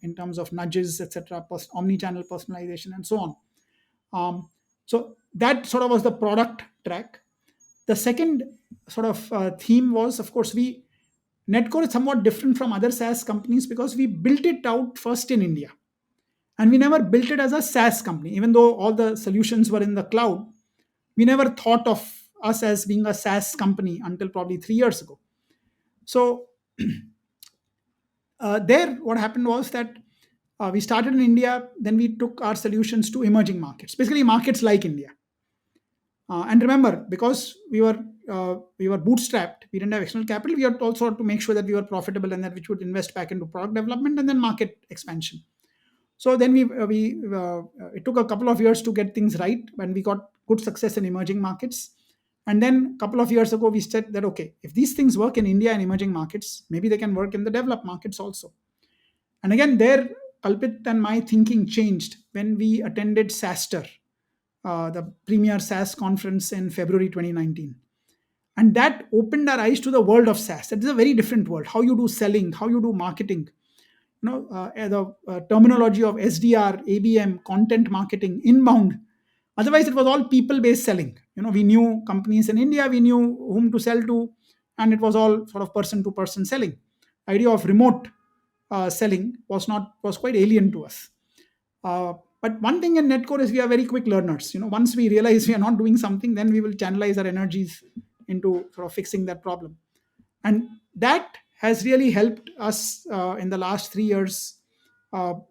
in terms of nudges, etc., omni-channel personalization, and so on. So that sort of was the product track. The second sort of theme was, of course, Netcore is somewhat different from other SaaS companies because we built it out first in India. And we never built it as a SaaS company. Even though all the solutions were in the cloud, we never thought of us as being a SaaS company until probably 3 years ago. So there, what happened was that we started in India, then we took our solutions to emerging markets, basically markets like India. And remember, because we were bootstrapped, we didn't have external capital. We had also to make sure that we were profitable and that we would invest back into product development and then market expansion. So then it took a couple of years to get things right when we got good success in emerging markets. And then a couple of years ago, we said that, okay, if these things work in India and emerging markets, maybe they can work in the developed markets also. And again, there, Kalpit and my thinking changed when we attended SaaSter, the premier SaaS conference in February 2019. And that opened our eyes to the world of SaaS. That is a very different world. How you do selling, how you do marketing, the terminology of SDR, ABM, content marketing, inbound. Otherwise, it was all people-based selling. We knew companies in India, we knew whom to sell to, and it was all sort of person-to-person selling. Idea of remote selling was quite alien to us. But one thing in Netcore is we are very quick learners. Once we realize we are not doing something, then we will channelize our energies into sort of fixing that problem. And that has really helped us in the last 3 years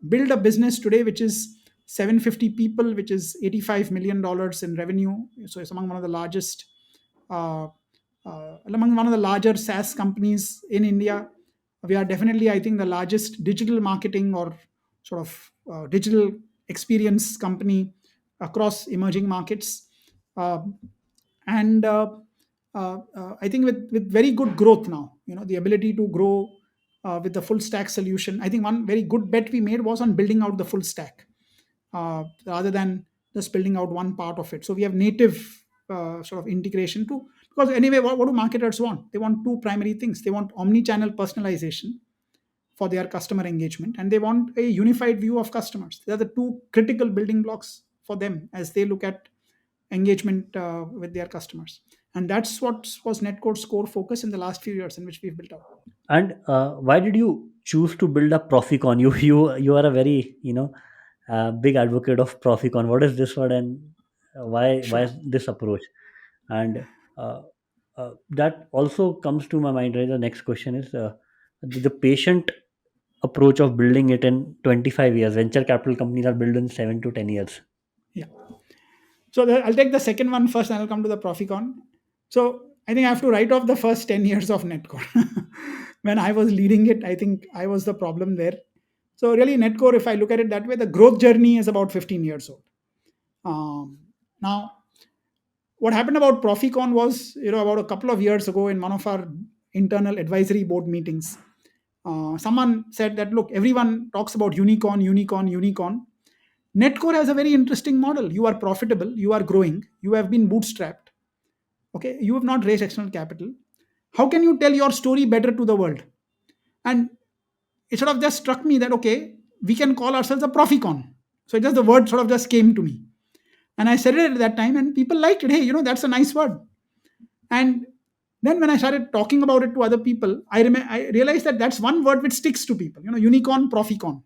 build a business today which is 750 people, which is $85 million in revenue. So it's among one of the largest, among one of the larger SaaS companies in India. We are definitely, I think, the largest digital marketing or sort of digital experience company across emerging markets. And I think with very good growth now, the ability to grow with the full stack solution. I think one very good bet we made was on building out the full stack rather than just building out one part of it. So we have native sort of integration too. Because anyway, what do marketers want? They want two primary things. They want omni-channel personalization for their customer engagement, and they want a unified view of customers. They are the two critical building blocks for them as they look at engagement with their customers. And that's what was Netcore's core focus in the last few years in which we've built out. And why did you choose to build a Proficorn? You are a very big advocate of Proficorn. What is this word, and why Sure. is this approach? And that also comes to my mind. Right, the next question is the patient approach of building it in 25 years. Venture capital companies are built in 7 to 10 years. Yeah. So I'll take the second one first, and I'll come to the Proficon. So I think I have to write off the first 10 years of Netcore. When I was leading it, I think I was the problem there. So really, Netcore, if I look at it that way, the growth journey is about 15 years old. Now, what happened about Proficon was, about a couple of years ago in one of our internal advisory board meetings, someone said that, look, everyone talks about unicorn, unicorn, unicorn. Netcore has a very interesting model. You are profitable, you are growing, you have been bootstrapped. Okay, you have not raised external capital. How can you tell your story better to the world? And it sort of just struck me that okay, we can call ourselves a Proficorn. So it just the word sort of just came to me, and I said it at that time, and people liked it. Hey, that's a nice word. And then when I started talking about it to other people, I realized that that's one word which sticks to people. Unicorn, Proficorn,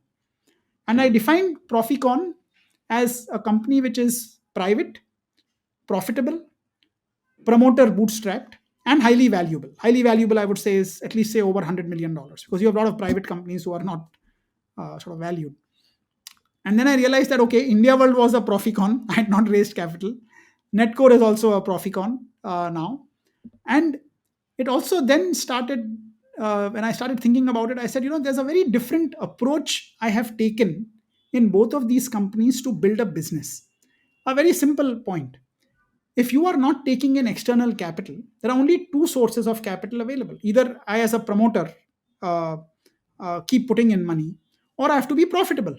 and I defined Proficorn as a company which is private, profitable, promoter bootstrapped, and highly valuable. Highly valuable, I would say, is at least say over $100 million, because you have a lot of private companies who are not sort of valued. And then I realized that okay, IndiaWorld was a Proficon. I had not raised capital. Netcore is also a Proficon now, and it also then started when I started thinking about it. I said, there's a very different approach I have taken in both of these companies to build a business. A very simple point: if you are not taking in external capital, there are only two sources of capital available. Either I, as a promoter, uh, keep putting in money, or I have to be profitable.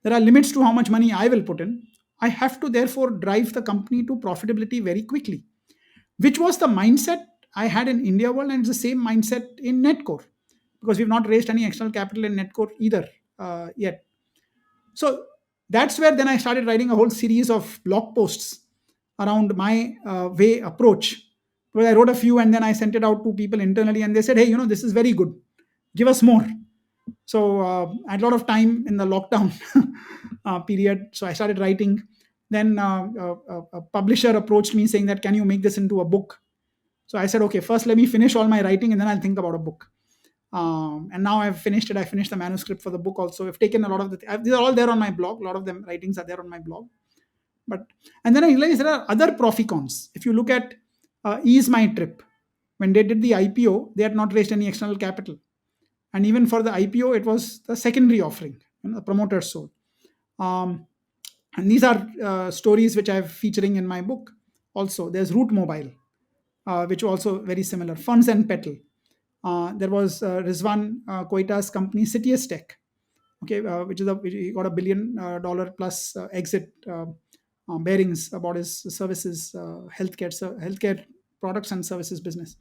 There are limits to how much money I will put in. I have to therefore drive the company to profitability very quickly, which was the mindset I had in IndiaWorld, and it's the same mindset in Netcore, because we've not raised any external capital in Netcore either yet. So that's where then I started writing a whole series of blog posts around my way approach. Well, I wrote a few and then I sent it out to people internally, and they said, hey, this is very good. Give us more. So I had a lot of time in the lockdown period. So I started writing. Then a publisher approached me saying that, can you make this into a book? So I said, okay, first let me finish all my writing and then I'll think about a book. And now I've finished it. I finished the manuscript for the book also. I've taken a lot of these are all there on my blog. A lot of them writings are there on my blog. But and then I realized there are other Proficons. If you look at Ease My Trip, when they did the IPO, they had not raised any external capital, and even for the IPO, it was the secondary offering, the promoters sold. Um, and these are stories which I'm featuring in my book. Also, there's Root Mobile, which also very similar. Funds and Petal. There was Rizwan Koita's company, Citius Tech, okay, which he got $1 billion plus exit bearings about his services, healthcare products and services business.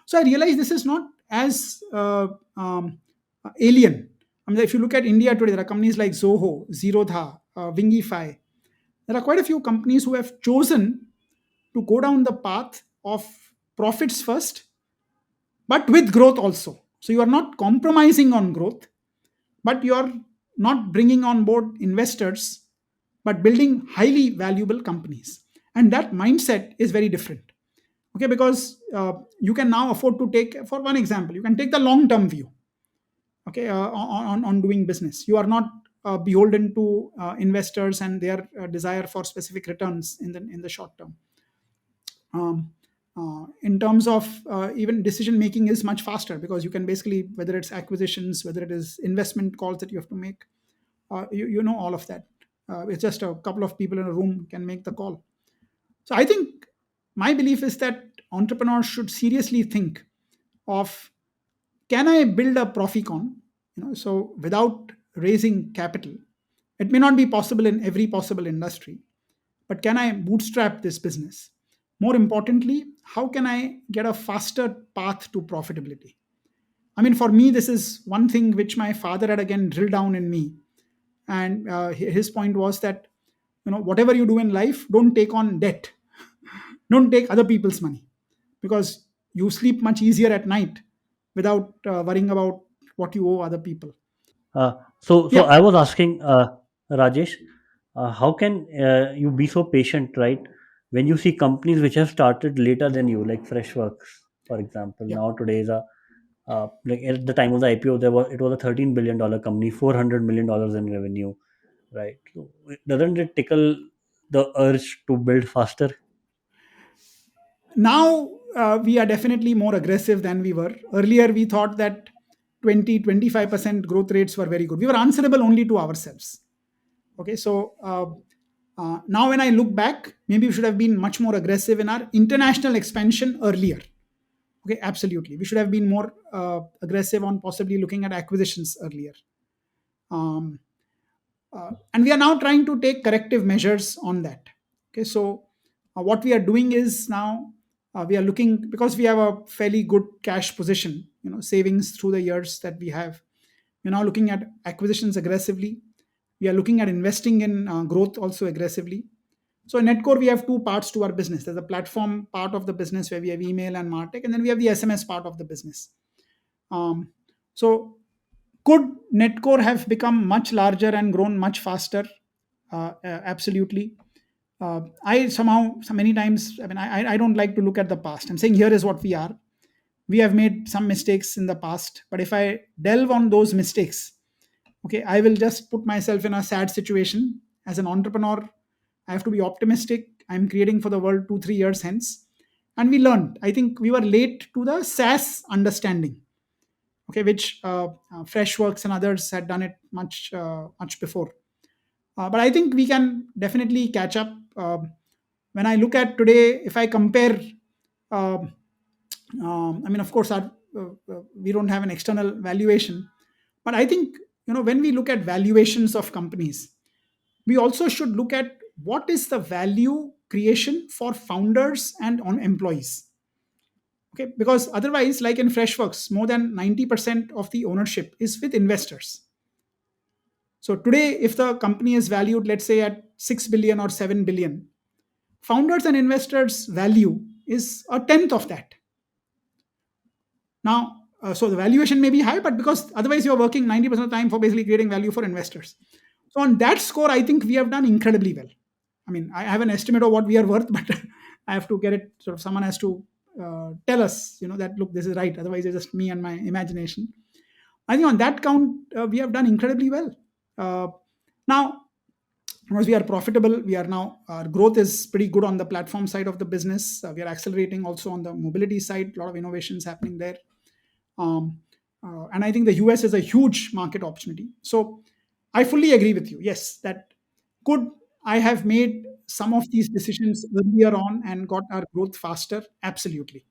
So I realized this is not as alien. I mean, if you look at India today, there are companies like Zoho, Zerodha, Wingify. There are quite a few companies who have chosen to go down the path of profits first, but with growth also. So you are not compromising on growth, but you are not bringing on board investors, but building highly valuable companies. And that mindset is very different. Okay, because you can now afford to take, for one example, you can take the long term view. Okay, on doing business, you are not beholden to investors and their desire for specific returns in the short term. In terms of even decision making is much faster, because you can basically, whether it's acquisitions, whether it is investment calls that you have to make, you know all of that. It's just a couple of people in a room can make the call. So I think my belief is that entrepreneurs should seriously think of, can I build a Proficon? So without raising capital, it may not be possible in every possible industry, but can I bootstrap this business? More importantly, how can I get a faster path to profitability? I mean, for me, this is one thing which my father had again drilled down in me. And his point was that, whatever you do in life, don't take on debt, don't take other people's money, because you sleep much easier at night without worrying about what you owe other people. So Yeah. I was asking Rajesh, how can you be so patient, right? When you see companies which have started later than you, like Freshworks, for example. Yeah. Now today is a like at the time of the IPO, it was a $13 billion company, $400 million in revenue, right? So doesn't it tickle the urge to build faster? Now we are definitely more aggressive than we were earlier. We thought that 20-25% growth rates were very good. We were answerable only to ourselves. Okay, so now when I look back, maybe we should have been much more aggressive in our international expansion earlier. Okay, absolutely, we should have been more aggressive on possibly looking at acquisitions earlier. um, And we are now trying to take corrective measures on that. Okay, so what we are doing is now we are looking, because we have a fairly good cash position, savings through the years that we have. We're now looking at acquisitions aggressively. We are looking at investing in growth also aggressively. So in Netcore, we have two parts to our business. There's a platform part of the business where we have email and MarTech, and then we have the SMS part of the business. So could Netcore have become much larger and grown much faster? Absolutely. I somehow, so many times, I mean, I don't like to look at the past. I'm saying here is what we are. We have made some mistakes in the past, but if I delve on those mistakes, okay, I will just put myself in a sad situation. As an entrepreneur, I have to be optimistic. I'm creating for the world 2 3 years hence. And we learned, I think we were late to the SaaS understanding, okay, which Freshworks and others had done it much before. But I think we can definitely catch up. When I look at today, if I compare, um, I mean, of course, we don't have an external valuation, but I think, when we look at valuations of companies, we also should look at what is the value creation for founders and on employees. Okay, because otherwise, like in Freshworks, more than 90% of the ownership is with investors. So today, if the company is valued, let's say at 6 billion or 7 billion, founders and investors' value is a tenth of that. Now, so the valuation may be high, but because otherwise you're working 90% of the time for basically creating value for investors. So on that score, I think we have done incredibly well. I mean, I have an estimate of what we are worth, but I have to get it. Sort of, someone has to tell us, that look, this is right. Otherwise, it's just me and my imagination. I think on that count, we have done incredibly well. Uh, Now, because we are profitable, we are now, our growth is pretty good on the platform side of the business. We are accelerating also on the mobility side. A lot of innovations happening there. And I think the US is a huge market opportunity. So I fully agree with you. Yes, that could I have made some of these decisions earlier on and got our growth faster? Absolutely.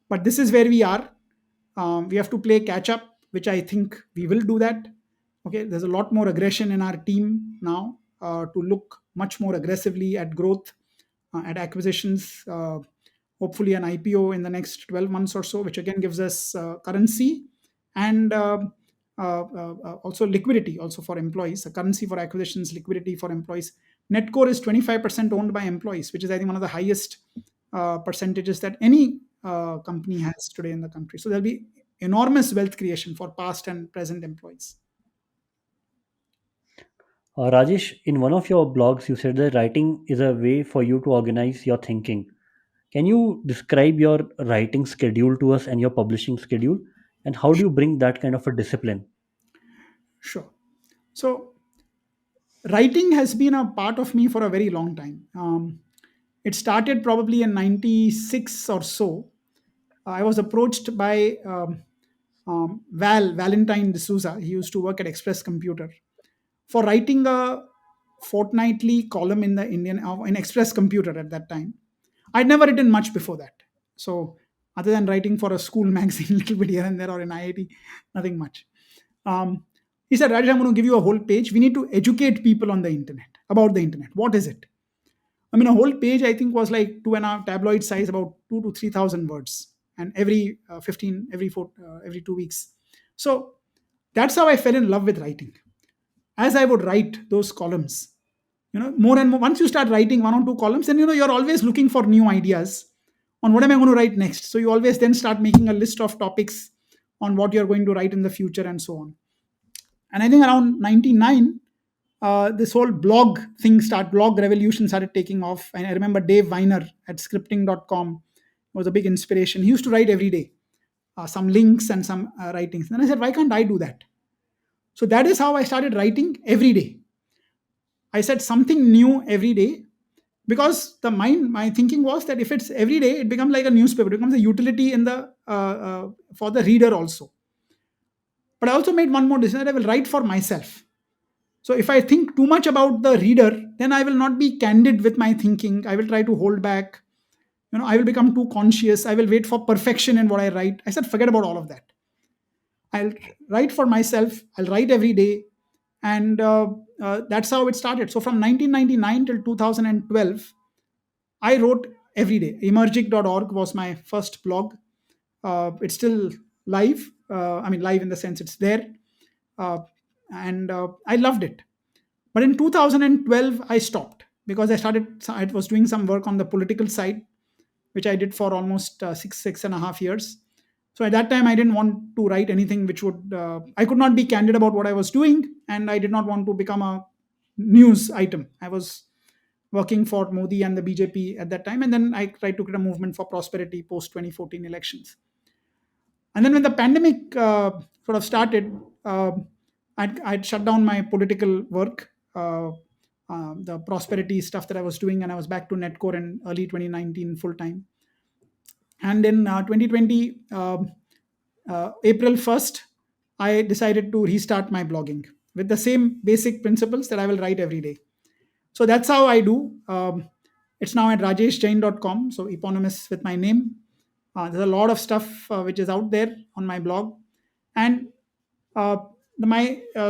But this is where we are. We have to play catch up, which I think we will do that. Okay, there's a lot more aggression in our team now to look much more aggressively at growth, at acquisitions, hopefully an IPO in the next 12 months or so, which again gives us currency and also liquidity also for employees, a currency for acquisitions, liquidity for employees. Netcore is 25% owned by employees, which is, I think, one of the highest percentages that any company has today in the country. So there'll be enormous wealth creation for past and present employees. Rajesh, in one of your blogs, you said that writing is a way for you to organize your thinking. Can you describe your writing schedule to us and your publishing schedule? And how do you bring that kind of a discipline? Sure. So writing has been a part of me for a very long time. It started probably in 96 or so. I was approached by Valentine D'Souza. He used to work at Express Computer for writing a fortnightly column in the in Express Computer at that time. I'd never written much before that. So other than writing for a school magazine, a little bit here and there, or in IIT, nothing much. Um, he said, Rajesh, I'm going to give you a whole page. We need to educate people on the internet, about the internet. What is it? I mean, a whole page, I think, was like 2.5 tabloid size, about 2 to 3,000 words, and every 15, every 2 weeks. So that's how I fell in love with writing. As I would write those columns, more and more. Once you start writing 1 or 2 columns, then you're always looking for new ideas on what am I going to write next. So you always then start making a list of topics on what you're going to write in the future and so on. And I think around 99, this whole blog revolution started taking off. And I remember Dave Weiner at scripting.com was a big inspiration. He used to write every day, some links and some writings. Then I said, why can't I do that? So that is how I started writing every day. I said something new every day, because my thinking was that if it's every day, it becomes like a newspaper. It becomes a utility in the for the reader also. But I also made one more decision that I will write for myself. So if I think too much about the reader, then I will not be candid with my thinking. I will try to hold back. I will become too conscious. I will wait for perfection in what I write. I said, forget about all of that. I'll write for myself. I'll write every day. And that's how it started. So from 1999 till 2012, I wrote every day. Emergic.org was my first blog. It's still live. I mean, live in the sense it's there. Uh, and I loved it. But in 2012, I stopped because I was doing some work on the political side, which I did for almost 6.5 years. So at that time, I didn't want to write anything which would, I could not be candid about what I was doing, and I did not want to become a news item. I was working for Modi and the BJP at that time, and then I tried to create a movement for prosperity post 2014 elections. And then when the pandemic sort of started, I'd shut down my political work, the prosperity stuff that I was doing, and I was back to Netcore in early 2019 full time. And in 2020, April 1st, I decided to restart my blogging with the same basic principles that I will write every day. So that's how I do. It's now at rajeshjain.com, so eponymous with my name. There's a lot of stuff which is out there on my blog. And uh,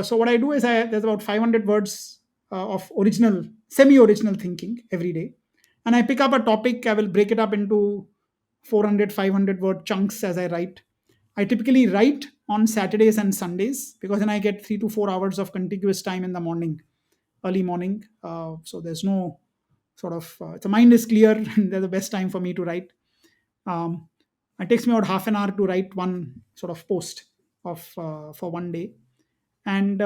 so what I do is there's about 500 words of original, semi-original thinking every day. And I pick up a topic, I will break it up into 400, 500 word chunks as I write. I typically write on Saturdays and Sundays because then I get 3 to 4 hours of contiguous time in the morning, early morning. So there's no sort of, the mind is clear and they're the best time for me to write. Um, it takes me about half an hour to write one sort of post of for one day. And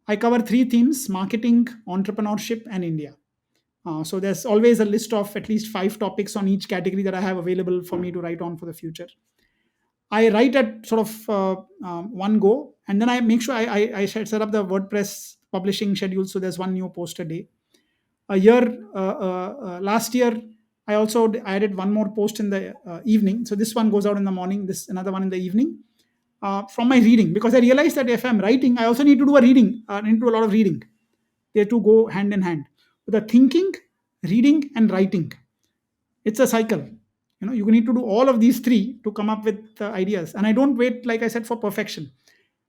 I cover three themes: marketing, entrepreneurship, and India. So there's always a list of at least 5 topics on each category that I have available for me to write on for the future. I write at sort of one go, and then I make sure I set up the WordPress publishing schedule. So there's one new post a day. Last year, I also added one more post in the evening. So this one goes out in the morning, this another one in the evening, from my reading, because I realized that if I'm writing, I also need to do a reading, need to do a lot of reading. They two go hand in hand. With the thinking, reading, and writing, it's a cycle. You need to do all of these three to come up with ideas. And I don't wait, like I said, for perfection.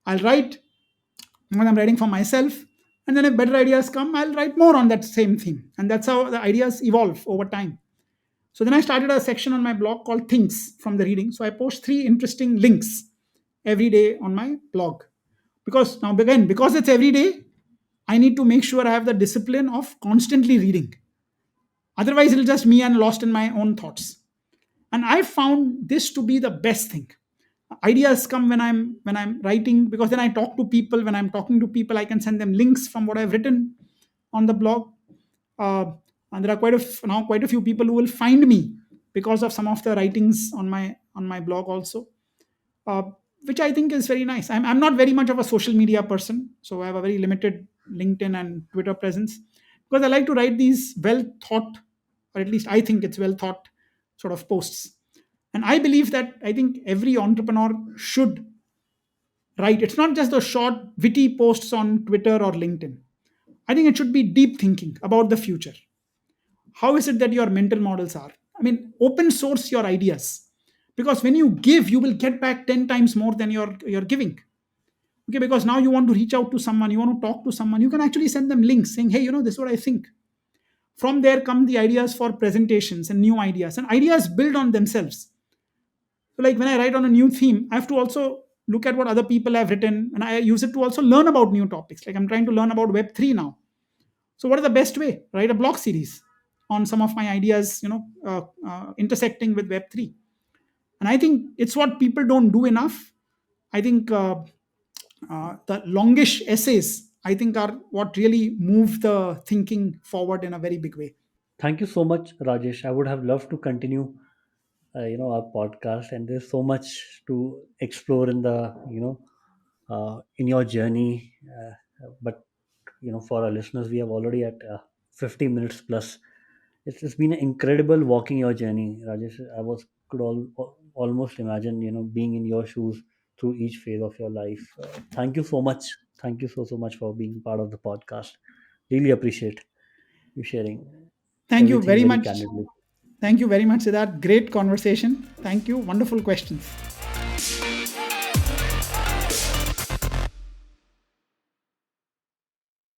I'll write when I'm writing for myself, and then if better ideas come, I'll write more on that same theme. And that's how the ideas evolve over time. So then I started a section on my blog called Things from the Reading. So I post 3 interesting links every day on my blog. Because now, again, because it's every day, I need to make sure I have the discipline of constantly reading. Otherwise, it'll just me and lost in my own thoughts. And I found this to be the best thing. Ideas come when I'm writing, because then I talk to people. When I'm talking to people, I can send them links from what I've written on the blog. uh, and there are quite a few people who will find me because of some of the writings on my blog also, uh, which I think is very nice. I'm not very much of a social media person, so I have a very limited LinkedIn and Twitter presence, because I like to write these well thought, or at least I think it's well thought sort of posts. And I believe that I think every entrepreneur should write. It's not just the short, witty posts on Twitter or LinkedIn. I think it should be deep thinking about the future. How is it that your mental models are? I mean, open source your ideas, because when you give, you will get back 10 times more than you're giving. Okay, because now you want to reach out to someone, you want to talk to someone, you can actually send them links saying, hey, this is what I think. From there come the ideas for presentations and new ideas, and ideas build on themselves. So like when I write on a new theme, I have to also look at what other people have written, and I use it to also learn about new topics. Like I'm trying to learn about Web3 now. So what is the best way? Write a blog series on some of my ideas, intersecting with Web3. And I think it's what people don't do enough. I think the longish essays, I think, are what really move the thinking forward in a very big way. Thank you so much, Rajesh. I would have loved to continue, our podcast, and there's so much to explore in the, in your journey. But for our listeners, we have already at 50 minutes plus. It's been an incredible walking your journey, Rajesh. I was could almost imagine, being in your shoes through each phase of your life. Thank you so much. Thank you so much for being part of the podcast. Really appreciate you sharing Thank you everything very very much. candidly. Thank you very much, Siddharth. Great conversation. Thank you. Wonderful questions.